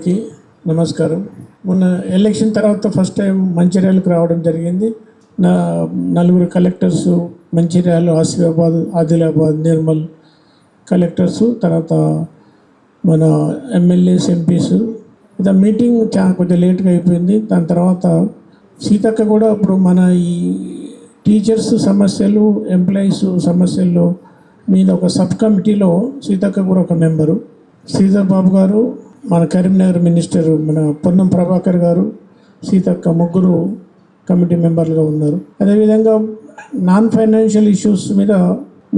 అందరికీ నమస్కారం. మొన్న ఎలక్షన్ తర్వాత ఫస్ట్ టైం మంచిర్యాలకు రావడం జరిగింది. నలుగురు కలెక్టర్సు మంచిర్యాల, ఆసిఫాబాద్, ఆదిలాబాద్, నిర్మల్ కలెక్టర్సు, తర్వాత మన ఎమ్మెల్యేస్, ఎంపీసు. ఇది మీటింగ్ కొంచెం లేట్గా అయిపోయింది. దాని తర్వాత సీతక్క కూడా ఇప్పుడు మన ఈ టీచర్స్ సమస్యలు, ఎంప్లాయీస్ సమస్యలు మీద ఒక సబ్ కమిటీలో సీతక్క కూడా ఒక మెంబరు. శ్రీధర్ బాబు గారు, మన కరీంనగర్ మినిస్టర్ మన పొన్నం ప్రభాకర్ గారు, సీతక్క ముగ్గురు కమిటీ మెంబర్లుగా ఉన్నారు. అదేవిధంగా నాన్ ఫైనాన్షియల్ ఇష్యూస్ మీద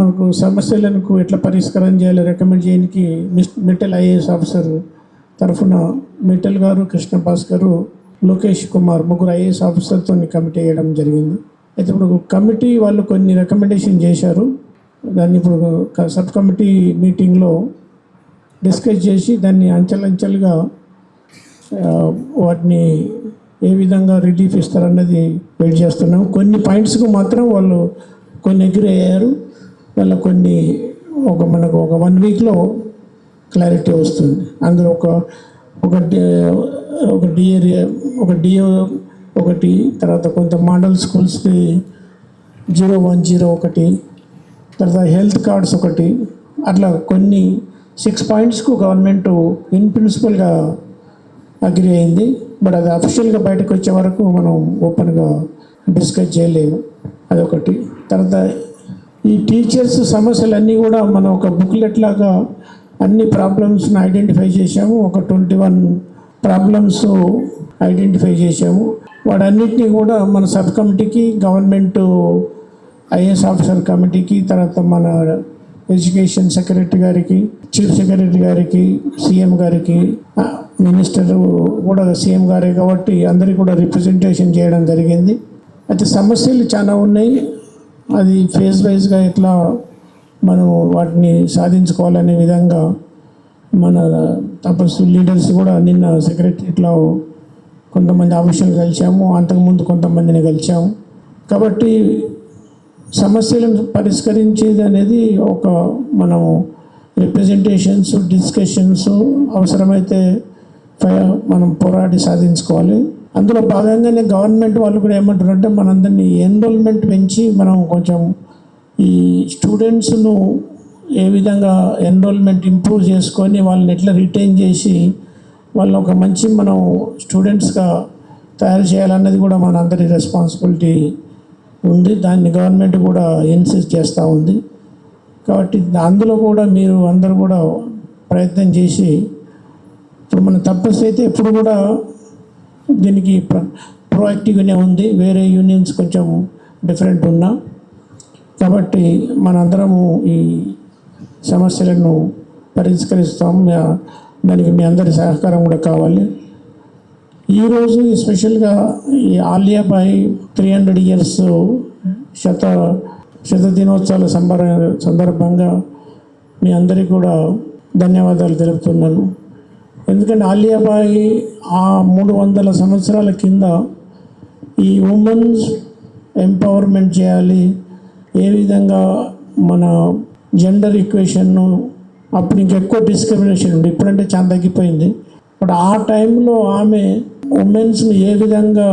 మనకు సమస్యలకు ఎట్లా పరిష్కారం చేయాలో రికమెండ్ చేయడానికి మిట్టల్ ఐఏఎస్ ఆఫీసర్ తరఫున మిట్టల్ గారు, కృష్ణ భాస్కర్, లోకేష్ కుమార్ ముగ్గురు ఐఏఎస్ ఆఫీసర్తో కమిటీ వేయడం జరిగింది. అయితే ఇప్పుడు కమిటీ వాళ్ళు కొన్ని రికమెండేషన్ చేశారు. దాన్ని ఇప్పుడు సబ్ కమిటీ మీటింగ్లో డిస్కస్ చేసి దాన్ని అంచెలంచెలుగా వాటిని ఏ విధంగా రిలీఫ్ ఇస్తారన్నది వెయిట్ చేస్తున్నాం. కొన్ని పాయింట్స్కు మాత్రం వాళ్ళు కొన్ని అగ్రీ అయ్యారు. వాళ్ళ కొన్ని మనకు ఒక 1 వీక్లో క్లారిటీ వస్తుంది. అందులో ఒక డిఓ ఒకటి, తర్వాత కొంత మోడల్ స్కూల్స్కి 0101, తర్వాత హెల్త్ కార్డ్స్ ఒకటి, అట్లా కొన్ని 6 పాయింట్స్కు గవర్నమెంట్ ఇన్ ప్రిన్సిపల్గా అగ్రీ అయింది. బట్ అది అఫీషియల్గా బయటకు వచ్చే వరకు మనం ఓపెన్గా డిస్కస్ చేయలేము. అదొకటి. తర్వాత ఈ టీచర్స్ సమస్యలన్నీ కూడా మనం ఒక బుక్లెట్ లాగా అన్ని ప్రాబ్లమ్స్ని ఐడెంటిఫై చేసాము. ఒక 21 ప్రాబ్లమ్స్ ఐడెంటిఫై చేసాము. వాటన్నిటినీ కూడా మన సబ్ కమిటీకి, గవర్నమెంట్ ఐఏఎస్ ఆఫీసర్ కమిటీకి, తర్వాత మన ఎడ్యుకేషన్ సెక్రటరీ గారికి, చీఫ్ సెక్రటరీ గారికి, సీఎం గారికి, మినిస్టర్ కూడా సీఎం గారే కాబట్టి అందరికీ కూడా రిప్రజెంటేషన్ చేయడం జరిగింది. అయితే సమస్యలు చాలా ఉన్నాయి. అది ఫేజ్ వైజ్గా ఎట్లా మనం వాటిని సాధించుకోవాలనే విధంగా మన తపస్సు లీడర్స్ కూడా నిన్న సెక్రటరీలో కొంతమంది ఆఫీషియల్ కలిసాము, అంతకుముందు కొంతమందిని కలిసాము. కాబట్టి సమస్యలను పరిష్కరించేది అనేది ఒక మనము రిప్రజెంటేషన్స్, డిస్కషన్స్, అవసరమైతే మనం పోరాడి సాధించుకోవాలి. అందులో భాగంగానే గవర్నమెంట్ వాళ్ళు కూడా ఏమంటారంటే మనందరినీ ఎన్రోల్మెంట్ పెంచి మనం కొంచెం ఈ స్టూడెంట్స్ను ఏ విధంగా ఎన్రోల్మెంట్ ఇంప్రూవ్ చేసుకొని వాళ్ళని ఎట్లా రిటైన్ చేసి వాళ్ళని ఒక మంచి మనం స్టూడెంట్స్గా తయారు చేయాలన్నది కూడా మన అందరి రెస్పాన్సిబిలిటీ ఉంది. దాన్ని గవర్నమెంట్ కూడా ఇన్సిస్ట్ చేస్తూ ఉంది. కాబట్టి అందులో కూడా మీరు అందరూ కూడా ప్రయత్నం చేసి ఇప్పుడు మన తపస్సు అయితే ఎప్పుడు కూడా దీనికి ప్రోయాక్టివ్గానే ఉంది. వేరే యూనియన్స్ కొంచెం డిఫరెంట్ ఉన్నా కాబట్టి మనందరము ఈ సమస్యలను పరిష్కరిస్తాము. దానికి మీ అందరి సహకారం కూడా కావాలి. ఈరోజు స్పెషల్గా ఈ ఆలియాబాయి 300 years శత దినోత్సవాల సందర్భంగా మీ అందరికీ కూడా ధన్యవాదాలు తెలుపుతున్నాను. ఎందుకంటే ఆలియాబాయి ఆ 300 సంవత్సరాల కింద ఈ ఉమెన్స్ ఎంపవర్మెంట్ చేయాలి, ఏ విధంగా మన జెండర్ ఈక్వేషన్ను, అప్పుడు ఇంకెక్కువ డిస్క్రిమినేషన్ ఉంది, ఇప్పుడంటే చాలా తగ్గిపోయింది. బట్ ఆ టైంలో ఆమె ఉమెన్స్ని ఏ విధంగా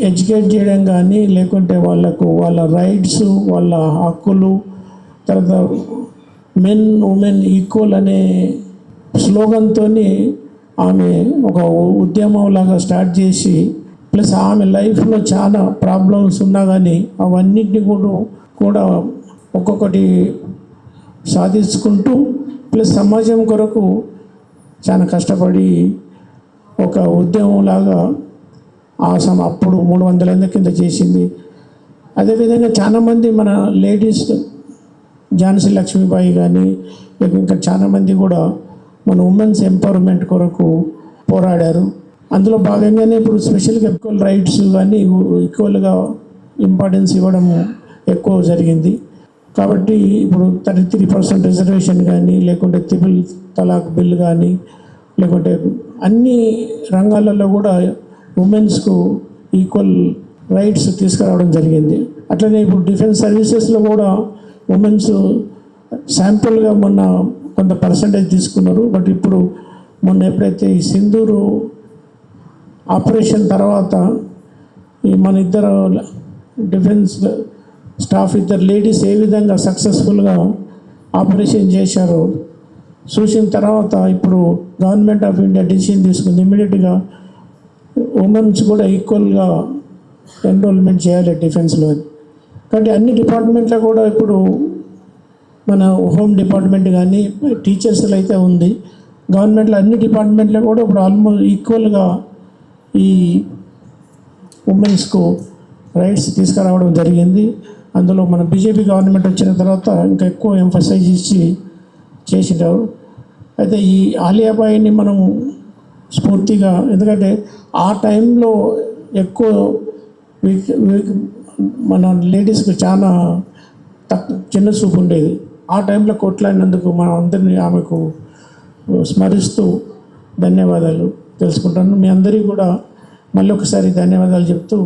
ఎడ్యుకేట్ చేయడం కానీ, లేకుంటే వాళ్ళ రైట్స్, వాళ్ళ హక్కులు, తర్వాత మెన్ ఉమెన్ ఈక్వల్ అనే స్లోగన్తో ఆమె ఒక ఉద్యమంలాగా స్టార్ట్ చేసి, ప్లస్ ఆమె లైఫ్లో చాలా ప్రాబ్లమ్స్ ఉన్నా కానీ అవన్నిటిని కూడా ఒక్కొక్కటి సాధించుకుంటూ ప్లస్ సమాజం కొరకు చాలా కష్టపడి ఒక ఉద్యమంలాగా అప్పుడు 300 ఏళ్ళ కింద చేసింది. అదేవిధంగా చాలామంది మన లేడీస్, ఝాన్సీ లక్ష్మీబాయి కానీ, లేక ఇంకా చాలామంది కూడా మన ఉమెన్స్ ఎంపవర్మెంట్ కొరకు పోరాడారు. అందులో భాగంగానే ఇప్పుడు స్పెషల్గా ఈక్వల్ రైట్స్ కానీ ఈక్వల్గా ఇంపార్టెన్స్ ఇవ్వడం ఎక్కువ జరిగింది. కాబట్టి ఇప్పుడు 33% రిజర్వేషన్ కానీ, లేకుంటే త్రిపుల్ తలాక్ బిల్ కానీ, లేకుంటే అన్ని రంగాలలో కూడా ఉమెన్స్కు ఈక్వల్ రైట్స్ తీసుకురావడం జరిగింది. అట్లనే ఇప్పుడు డిఫెన్స్ సర్వీసెస్లో కూడా ఉమెన్స్ శాంపుల్గా మొన్న కొంత పర్సంటేజ్ తీసుకున్నారు. బట్ ఇప్పుడు మొన్న ఎప్పుడైతే ఈ సింధూరు ఆపరేషన్ తర్వాత ఈ మన ఇద్దరు డిఫెన్స్ స్టాఫ్ ఇద్దరు లేడీస్ ఏ విధంగా సక్సెస్ఫుల్గా ఆపరేషన్ చేశారో చూసిన తర్వాత ఇప్పుడు గవర్నమెంట్ ఆఫ్ ఇండియా డిసిషన్ తీసుకుంది ఇమ్మీడియట్గా ఉమెన్స్ కూడా ఈక్వల్గా ఎన్రోల్మెంట్ చేయాలి డిఫెన్స్లో. కాబట్టి అన్ని డిపార్ట్మెంట్లో కూడా ఇప్పుడు మన హోమ్ డిపార్ట్మెంట్ కానీ టీచర్స్లో అయితే ఉంది, గవర్నమెంట్లో అన్ని డిపార్ట్మెంట్లో కూడా ఇప్పుడు ఆల్మోస్ట్ ఈక్వల్గా ఈ ఉమెన్స్కు రైట్స్ తీసుకురావడం జరిగింది. అందులో మన బీజేపీ గవర్నమెంట్ వచ్చిన తర్వాత ఇంకా ఎక్కువ ఎంఫసైజ్ ఇచ్చి చేసినారు. అయితే ఈ ఆలియాబాయిని మనం స్ఫూర్తిగా, ఎందుకంటే ఆ టైంలో ఎక్కువ మన లేడీస్కి చాలా చిన్న చూపు ఉండేది. ఆ టైంలో కొట్లాడినందుకు మనం అందరినీ ఆమెకు స్మరిస్తూ ధన్యవాదాలు తెలుసుకుంటాను. మీ అందరికీ కూడా మళ్ళీ ఒకసారి ధన్యవాదాలు చెప్తూ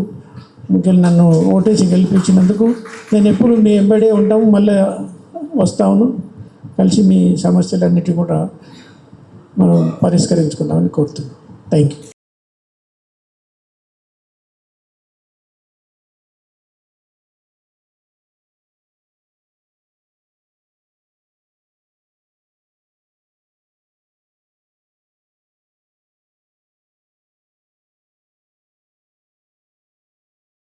మీకు నన్ను ఓటేసి గెలిపించినందుకు. నేను ఎప్పుడు మీ ఎంబడే ఉంటాము, మళ్ళీ వస్తాను, కలిసి మీ సమస్యలన్నిటి కూడా మనం పరిష్కరించుకుందామని కోరుతున్నాను. Thank you.